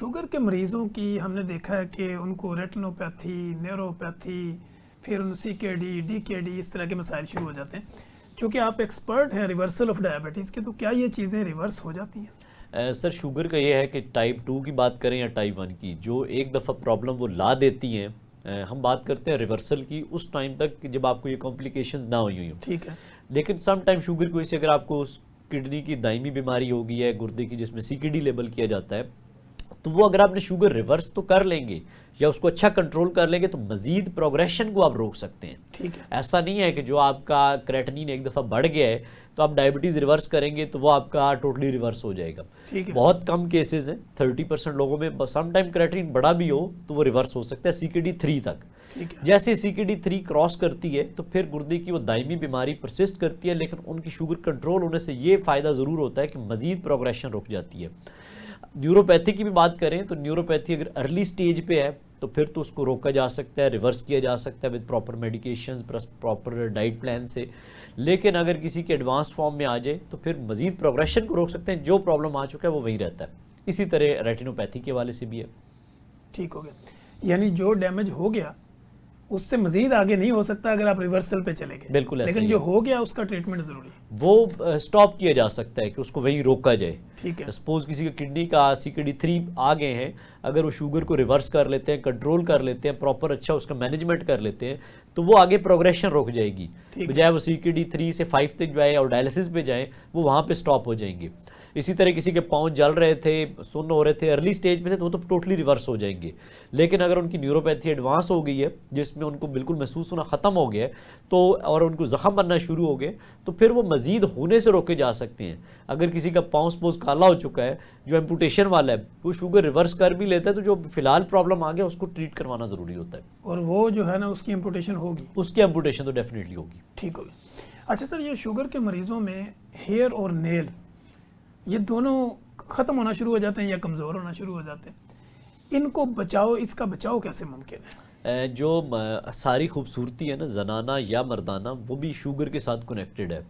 Sugar के मरीज़ों की हमने देखा है कि उनको रेटिनोपैथी, न्यूरोपैथी, फिर CKD, DKD इस तरह के मसाइल शुरू हो जाते हैं। चूँकि आप एक्सपर्ट हैं रिवर्सल ऑफ डायबिटीज़ के, तो क्या ये चीज़ें रिवर्स हो जाती हैं? सर शुगर का ये है कि टाइप 2 की बात करें या टाइप 1 की, जो एक दफ़ा प्रॉब्लम वो ला देती हैं, हम बात करते हैं रिवर्सल की उस टाइम तक कि जब आपको ये कॉम्प्लिकेशंस ना हुई हो। ठीक है। लेकिन सम टाइम शुगर की वजह से अगर आपको उस किडनी की दायमी बीमारी हो गई है, गुर्दे की, जिसमें CKD लेबल किया जाता है, तो वो अगर आपने शुगर रिवर्स तो कर लेंगे या उसको अच्छा कंट्रोल कर लेंगे तो मजीद प्रोग्रेशन को आप रोक सकते हैं। ठीक है। ऐसा नहीं है कि जो आपका क्रेटिनिन एक दफ़ा बढ़ गया है तो आप डायबिटीज़ रिवर्स करेंगे तो वो आपका टोटली रिवर्स हो जाएगा। ठीक है। बहुत कम केसेस हैं, 30% लोगों में सम टाइम क्रेटिनिन बढ़ा भी हो तो वो रिवर्स हो सकता है CKD 3 तक। ठीक है। जैसे CKD 3 क्रॉस करती है तो फिर गुर्दे की वो दायमी बीमारी परसिस्ट करती है, लेकिन उनकी शुगर कंट्रोल होने से ये फ़ायदा ज़रूर होता है कि मज़ीद प्रोग्रेशन रुक जाती है। न्यूरोपैथी की भी बात करें तो न्यूरोपैथी अगर अर्ली स्टेज पे है तो फिर तो उसको रोका जा सकता है, रिवर्स किया जा सकता है with proper medications, proper diet plan से। लेकिन अगर किसी के एडवांस फॉर्म में आ जाए तो फिर मज़ीद प्रोग्रेशन को रोक सकते हैं, जो प्रॉब्लम आ चुका है वो वहीं रहता है। इसी तरह रेटिनोपैथी के वाले से भी है। ठीक हो गया, यानी जो डैमेज हो गया उससे मजीद आगे नहीं हो सकता अगर आप रिवर्सल पे चले गए। बिल्कुल ऐसा लेकिन ही जो है। हो गया उसका ट्रीटमेंट जरूरी है। वो स्टॉप किया जा सकता है कि उसको वहीं रोका जाए। ठीक है। सपोज किसी का किडनी का CKD 3 आ गए हैं, अगर वो शुगर को रिवर्स कर लेते हैं, कंट्रोल कर लेते हैं, प्रॉपर अच्छा उसका मैनेजमेंट कर लेते हैं, तो वो आगे प्रोग्रेशन रुक जाएगी। बजाय वो CKD 3 से 5 तक जाए और डायलिसिस पे जाए, वो वहाँ पे स्टॉप हो जाएंगे। इसी तरह किसी के पाँव जल रहे थे, सुन्न हो रहे थे, अर्ली स्टेज में थे, तो वो तो टोटली रिवर्स हो जाएंगे। लेकिन अगर उनकी न्यूरोपैथी एडवांस हो गई है जिसमें उनको बिल्कुल महसूस होना ख़त्म हो गया है तो और उनको ज़ख़म बनना शुरू हो गए तो फिर वो मज़ीद होने से रोके जा सकते हैं। अगर किसी का पाँव सपोज काला हो चुका है, जो एम्पुटेशन वाला है, वो शुगर रिवर्स कर भी लेता है, तो जो फिलहाल प्रॉब्लम आ गया उसको ट्रीट करवाना ज़रूरी होता है। और वो जो है ना उसकी एम्पुटेशन होगी। उसकी एम्पुटेशन तो डेफिनेटली होगी। ठीक होगी। अच्छा सर, ये शुगर के मरीजों में हेयर और नेल ये दोनों ख़त्म होना शुरू हो जाते हैं या कमज़ोर होना शुरू हो जाते हैं, इनको बचाओ, इसका बचाव कैसे मुमकिन है? जो सारी खूबसूरती है ना, जनाना या मर्दाना, वो भी शुगर के साथ कनेक्टेड है।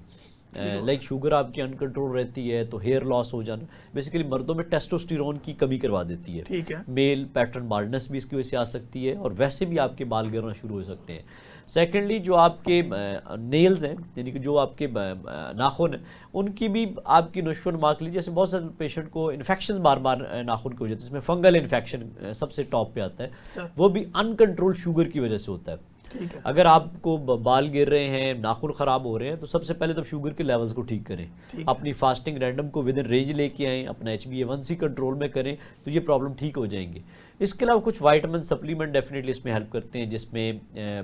लाइक शुगर आपकी अनकंट्रोल रहती है तो हेयर लॉस हो जाना, बेसिकली मर्दों में टेस्टोस्टेरोन की कमी करवा देती है। ठीक है। मेल पैटर्न बाल्डनेस भी इसकी वजह से आ सकती है और वैसे भी आपके बाल गिरना शुरू हो सकते हैं। सेकेंडली जो आपके नेल्स हैं, यानी कि जो आपके नाखून हैं, उनकी भी आपकी नशो नुमा के लिए, जैसे बहुत सारे पेशेंट को इन्फेक्शन बार बार नाखून की वजह से, इसमें फंगल इन्फेक्शन सबसे टॉप पे आता है, वो भी अनकंट्रोल शुगर की वजह से होता है। ठीक है। अगर आपको बाल गिर रहे हैं, नाखून ख़राब हो रहे हैं, तो सबसे पहले तो शुगर के लेवल्स को ठीक करें, अपनी फास्टिंग रैंडम को विद इन रेंज लेके आएँ, अपना HbA1c कंट्रोल में करें, तो ये प्रॉब्लम ठीक हो जाएंगे। इसके अलावा कुछ वाइटामिन सप्लीमेंट डेफिनेटली इसमें हेल्प करते हैं, जिसमें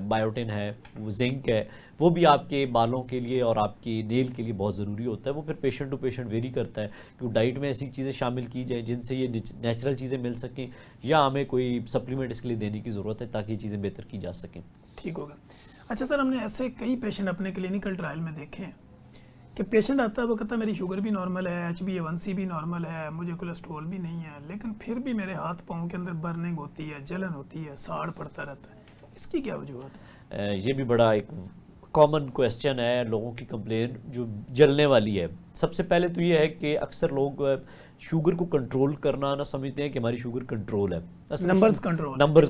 बायोटिन है, वो जिंक है, वो भी आपके बालों के लिए और आपकी नेल के लिए बहुत ज़रूरी होता है। वो फिर पेशेंट टू पेशेंट वेरी करता है कि डाइट में ऐसी चीज़ें शामिल की जाए जिनसे ये नेचुरल चीज़ें मिल सकें, या हमें कोई सप्लीमेंट इसके लिए देने की ज़रूरत है ताकि ये चीज़ें बेहतर की जा सकें। ठीक होगा। अच्छा सर, हमने ऐसे कई पेशेंट अपने क्लिनिकल ट्रायल में देखे हैं कि पेशेंट आता है, वो कहता है मेरी शुगर भी नॉर्मल है, HbA1c भी नॉर्मल है, मुझे कोलेस्ट्रॉल भी नहीं है, लेकिन फिर भी मेरे हाथ पाँव के अंदर बर्निंग होती है, जलन होती है, साड़ पड़ता रहता है, इसकी क्या वजूहत है? ये भी बड़ा एक कॉमन क्वेश्चन है, लोगों की कंप्लेन जो जलने वाली है। सबसे पहले तो ये है कि अक्सर लोग शुगर को कंट्रोल करना ना समझते हैं कि हमारी शुगर कंट्रोल है, नंबर्स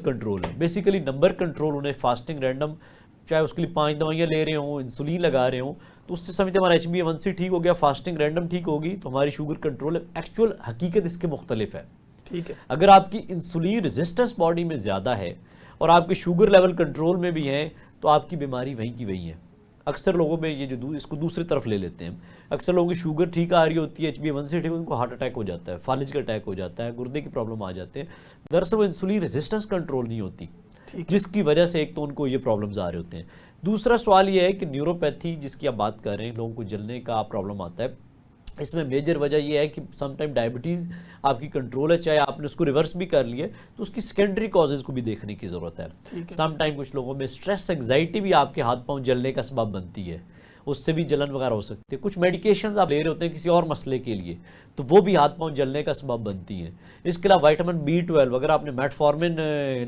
कंट्रोल है। बेसिकली नंबर कंट्रोल उन्हें फास्टिंग रैंडम, चाहे उसके लिए 5 दवाइयाँ ले रहे हों, इंसुलिन लगा रहे हों, तो उससे समझते हमारा HbA1c ठीक हो गया, फास्टिंग रैंडम ठीक होगी तो हमारी शुगर कंट्रोल है। एक्चुअल हकीकत इसके मुख्तलिफ है। ठीक है। अगर आपकी इंसुलिन रेजिस्टेंस बॉडी में ज़्यादा है और आपके शुगर लेवल कंट्रोल में भी है तो आपकी बीमारी वहीं की वहीं है। अक्सर लोगों में ये जो इसको दूसरी तरफ ले लेते हैं, अक्सर लोगों की शुगर ठीक आ रही होती है, HbA1c ठीक, उनको हार्ट अटैक हो जाता है, फालिज का अटैक हो जाता है, गुर्दे की प्रॉब्लम आ जाते हैं। दरअसल वो इंसुलिन रेजिस्टेंस कंट्रोल नहीं होती, जिसकी वजह से एक तो उनको ये प्रॉब्लम्स आ रहे होते हैं। दूसरा सवाल ये है कि न्यूरोपैथी जिसकी आप बात कर रहे हैं, लोगों को जलने का प्रॉब्लम आता है, इसमें मेजर वजह यह है कि समटाइम डायबिटीज़ आपकी कंट्रोल है, चाहे आपने उसको रिवर्स भी कर लिया तो उसकी सेकेंडरी कॉजेज़ को भी देखने की ज़रूरत है। समटाइम कुछ लोगों में स्ट्रेस एंग्जाइटी भी आपके हाथ पांव जलने का सबब बनती है, उससे भी जलन वगैरह हो सकती है। कुछ मेडिकेशंस आप ले रहे होते हैं किसी और मसले के लिए, तो वो भी हाथ पांव जलने का सबब बनती हैं। इसके अलावा विटामिन B12 अगर आपने मेटफॉर्मिन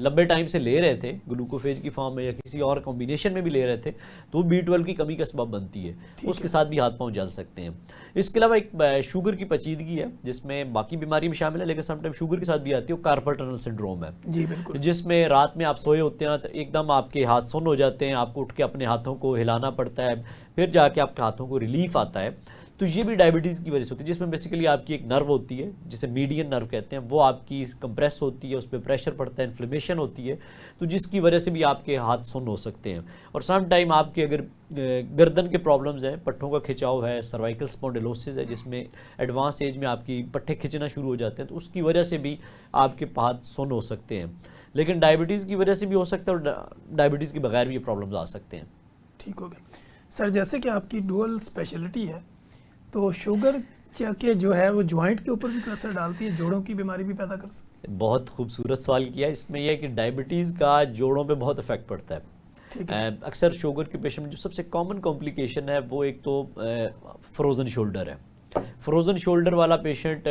लंबे टाइम से ले रहे थे ग्लूकोफेज की फॉर्म में या किसी और कॉम्बिनेशन में भी ले रहे थे, तो B12 की कमी का सबब बनती है, उसके साथ भी हाथ पांव जल सकते हैं। इसके अलावा एक शुगर की पेचीदगी है जिसमें बाकी बीमारी भी शामिल है, लेकिन समटाइम शुगर के साथ भी आती है, वो कार्पल टनल सिंड्रोम है जी बिल्कुल। जिसमें रात में आप सोए होते हैं तो एकदम आपके हाथ सुन्न हो जाते हैं, आपको उठ के अपने हाथों को हिलाना पड़ता है, फिर जाके आपके हाथों को रिलीफ आता है। तो ये भी डायबिटीज़ की वजह से होती है, जिसमें बेसिकली आपकी एक नर्व होती है जिसे मीडियन नर्व कहते हैं, वो आपकी कंप्रेस होती है, उस पर प्रेशर पड़ता है, इन्फ्लेमेशन होती है, तो जिसकी वजह से भी आपके हाथ सुन्न हो सकते हैं। और सम टाइम आपके अगर गर्दन के प्रॉब्लम्स हैं, पट्ठों का खिंचाव है, सर्वाइकल स्पॉन्डिलोसिस है जिसमें एडवांस एज में आपकी पट्टे खिंचना शुरू हो जाते हैं, तो उसकी वजह से भी आपके हाथ सुन्न हो सकते हैं। लेकिन डायबिटीज़ की वजह से भी हो सकता है और डायबिटीज़ के बगैर भी ये प्रॉब्लम्स आ सकते हैं। ठीक हो गया सर। जैसे कि आपकी डुअल स्पेशलिटी है, तो शुगर के जो है वो जॉइंट के ऊपर भी असर डालती है, जोड़ों की बीमारी भी पैदा कर सकती है? बहुत खूबसूरत सवाल किया। इसमें यह है कि डायबिटीज़ का जोड़ों पे बहुत इफेक्ट पड़ता है। ठीक है। अक्सर शुगर के पेशेंट में जो सबसे कॉमन कॉम्प्लिकेशन है वो एक तो फ्रोज़न शोल्डर है। फ्रोज़न शोल्डर वाला पेशेंट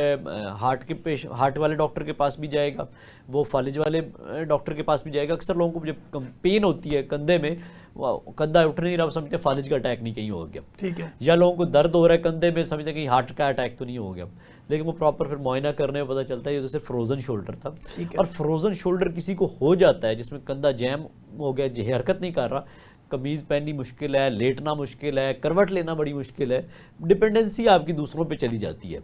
हार्ट वाले डॉक्टर के पास भी जाएगा, वो फालिज वाले डॉक्टर के पास भी जाएगा। अक्सर लोगों को जब पेन होती है कंधे में, कंधा उठ नहीं रहा, वो समझते हैं फालिज का अटैक नहीं कहीं हो गया। ठीक है। या लोगों को दर्द हो रहा है कंधे में, समझते हैं कहीं हार्ट का अटैक तो नहीं हो गया, लेकिन वो प्रॉपर फिर मुआयना करने में पता चलता है ये तो सिर्फ फ्रोज़न शोल्डर था। और फ्रोज़न शोल्डर किसी को हो जाता है जिसमें कंधा जैम हो गया, हरकत नहीं कर रहा, कमीज़ पहननी मुश्किल है, लेटना मुश्किल है, करवट लेना बड़ी मुश्किल है, डिपेंडेंसी आपकी दूसरों पे चली जाती है।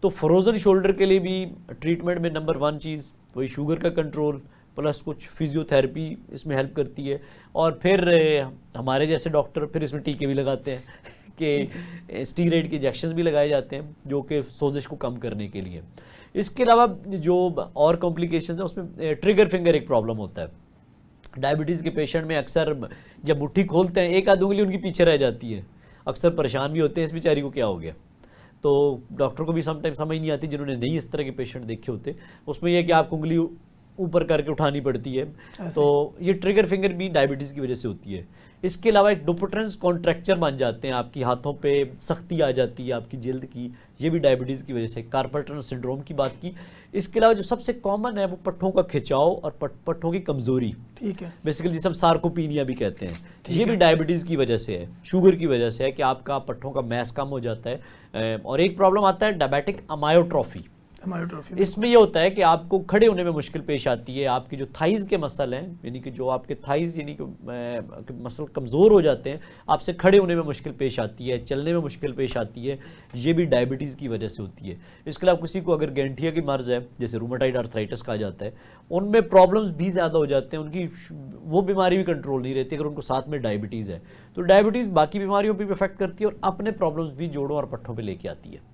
तो फ्रोज़न शोल्डर के लिए भी ट्रीटमेंट में नंबर 1 चीज़ वही शुगर का कंट्रोल प्लस कुछ फिजियोथेरेपी इसमें हेल्प करती है। और फिर हमारे जैसे डॉक्टर फिर इसमें टीके भी लगाते हैं कि स्टीरॉयड के इंजेक्शंस भी लगाए जाते हैं जो कि सोजिश को कम करने के लिए। इसके अलावा जो और कॉम्प्लिकेशंस हैं उसमें ट्रिगर फिंगर एक प्रॉब्लम होता है। डायबिटीज़ के पेशेंट में अक्सर जब मुट्ठी खोलते हैं एक आध उंगली उनकी पीछे रह जाती है, अक्सर परेशान भी होते हैं इस बेचारी को क्या हो गया। तो डॉक्टर को भी समटाइम समझ नहीं आती, जिन्होंने नहीं इस तरह के पेशेंट देखे होते, उसमें यह कि आपको उंगली ऊपर करके उठानी पड़ती है। तो ये ट्रिगर फिंगर भी डायबिटीज़ की वजह से होती है। इसके अलावा एक डुपोट्रेंस कॉन्ट्रैक्चर बन जाते हैं, आपकी हाथों पे सख्ती आ जाती है आपकी जिल्द की, ये भी डायबिटीज़ की वजह से। कार्पल टनल सिंड्रोम की बात की। इसके अलावा जो सबसे कॉमन है वो पट्ठों का खिंचाव और पट्ठों की कमज़ोरी, ठीक है, बेसिकली जिसे हम सार्कोपीनिया भी कहते हैं, ये भी डायबिटीज़ की वजह से है, शुगर की वजह से है कि आपका पट्ठों का मैस कम हो जाता है। और एक प्रॉब्लम आता है डायबिटिक अमायोट्रोफी। इसमें ये होता है कि आपको खड़े होने में मुश्किल पेश आती है, आपकी जो थाइज़ के मसल हैं, यानी कि जो आपके थाइज़ यानी कि मसल कमज़ोर हो जाते हैं, आपसे खड़े होने में मुश्किल पेश आती है, चलने में मुश्किल पेश आती है, ये भी डायबिटीज़ की वजह से होती है। इसके अलावा किसी को अगर गैंठिया की मर्ज़ है, जैसे रूमेटाइड आर्थराइटिस कहा जाता है, उनमें प्रॉब्लम्स भी ज़्यादा हो जाते हैं, उनकी वो बीमारी भी कंट्रोल नहीं रहती अगर उनको साथ में डायबिटीज़ है। तो डायबिटीज़ बाकी बीमारियों पर भी इफेक्ट करती है और अपने प्रॉब्लम्स भी जोड़ों और पट्ठों पर लेके आती है।